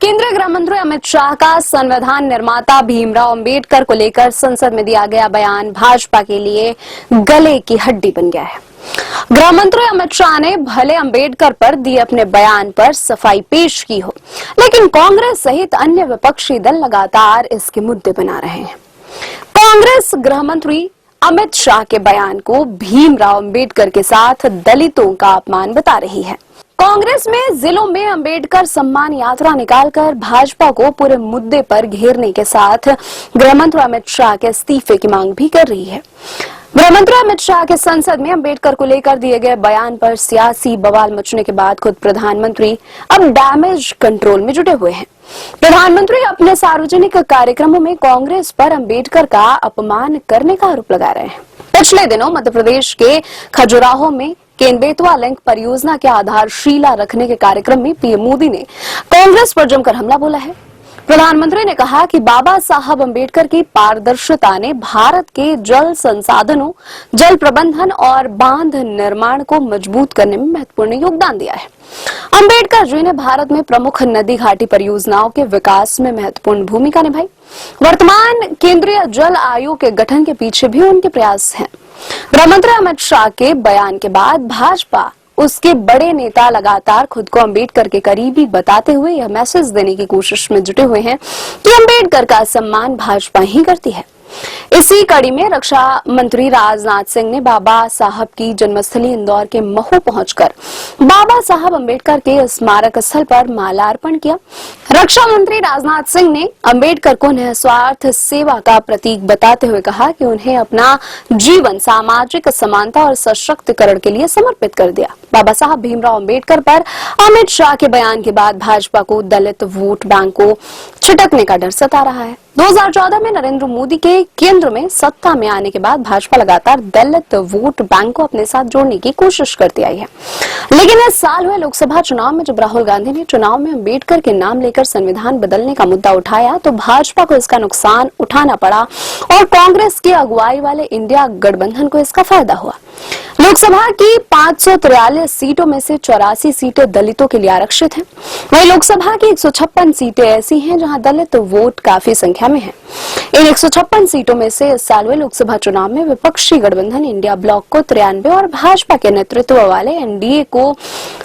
केंद्रीय गृह मंत्री अमित शाह का संविधान निर्माता भीमराव अंबेडकर को लेकर संसद में दिया गया बयान भाजपा के लिए गले की हड्डी बन गया है। गृह मंत्री अमित शाह ने भले अंबेडकर पर दिए अपने बयान पर सफाई पेश की हो, लेकिन कांग्रेस सहित अन्य विपक्षी दल लगातार इसके मुद्दे बना रहे हैं। कांग्रेस गृह मंत्री अमित शाह के बयान को भीमराव अंबेडकर के साथ दलितों का अपमान बता रही है। कांग्रेस में जिलों में अंबेडकर सम्मान यात्रा निकालकर भाजपा को पूरे मुद्दे पर घेरने के साथ गृह मंत्री अमित शाह के इस्तीफे की मांग भी कर रही है। गृह मंत्री अमित शाह के संसद में अंबेडकर को लेकर दिए गए बयान पर सियासी बवाल मचने के बाद खुद प्रधानमंत्री अब डैमेज कंट्रोल में जुटे हुए हैं। प्रधानमंत्री अपने सार्वजनिक कार्यक्रमों में कांग्रेस पर अंबेडकर का अपमान करने का आरोप लगा रहे हैं। पिछले दिनों मध्य प्रदेश के खजुराहो में केन-बेतवा लिंक परियोजना के आधारशिला रखने के कार्यक्रम में पीएम मोदी ने कांग्रेस पर जमकर हमला बोला है। प्रधानमंत्री ने कहा कि बाबा साहब अंबेडकर की पारदर्शिता ने भारत के जल संसाधनों, जल प्रबंधन और बांध निर्माण को मजबूत करने में महत्वपूर्ण योगदान दिया है। अंबेडकर जी ने भारत में प्रमुख नदी घाटी परियोजनाओं के विकास में महत्वपूर्ण भूमिका निभाई। वर्तमान केंद्रीय जल आयोग के गठन के पीछे भी उनके प्रयास हैं। गृह मंत्री अमित शाह के बयान के बाद भाजपा उसके बड़े नेता लगातार खुद को अंबेडकर के करीबी बताते हुए यह मैसेज देने की कोशिश में जुटे हुए हैं कि अंबेडकर का सम्मान भाजपा ही करती है। इसी कड़ी में रक्षा मंत्री राजनाथ सिंह ने बाबा साहब की जन्मस्थली इंदौर के महू पहुंचकर बाबा साहब अंबेडकर के स्मारक स्थल पर माल्यार्पण किया। रक्षा मंत्री राजनाथ सिंह ने अंबेडकर को निस्वार्थ सेवा का प्रतीक बताते हुए कहा कि उन्हें अपना जीवन सामाजिक समानता और सशक्तिकरण के लिए समर्पित कर दिया। बाबा साहब भीमराव अंबेडकर पर अमित शाह के बयान के बाद भाजपा को दलित वोट बैंक को छिटकने का डर सता रहा है। 2014 में नरेंद्र मोदी के केंद्र में सत्ता में आने के बाद भाजपा लगातार दलित वोट बैंक को अपने साथ जोड़ने की कोशिश करती आई है, लेकिन इस साल हुए लोकसभा चुनाव में जब राहुल गांधी ने चुनाव में अंबेडकर के नाम लेकर संविधान बदलने का मुद्दा उठाया तो भाजपा को इसका नुकसान उठाना पड़ा और कांग्रेस की अगुवाई वाले इंडिया गठबंधन को इसका फायदा हुआ। लोकसभा की 543 सीटों में से 84 सीटें दलितों के लिए आरक्षित हैं। वहीं लोकसभा की 156 सीटें ऐसी हैं जहां दलित वोट काफी संख्या में है। इन 156 सीटों में से इस साल हुए लोकसभा चुनाव में विपक्षी गठबंधन इंडिया ब्लॉक को 93 और भाजपा के नेतृत्व वाले एनडीए को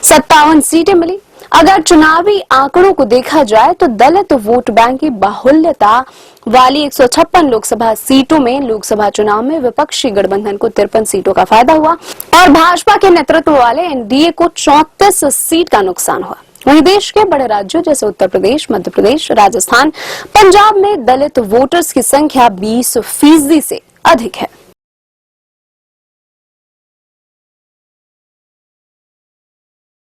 57 सीटें मिली। अगर चुनावी आंकड़ों को देखा जाए तो दलित वोट बैंक की बाहुल्यता वाली 156 लोकसभा सीटों में लोकसभा चुनाव में विपक्षी गठबंधन को 53 सीटों का फायदा हुआ और भाजपा के नेतृत्व वाले एनडीए को 34 सीट का नुकसान हुआ। वहीं देश के बड़े राज्यों जैसे उत्तर प्रदेश, मध्य प्रदेश, राजस्थान, पंजाब में दलित वोटर्स की संख्या 20% से अधिक है।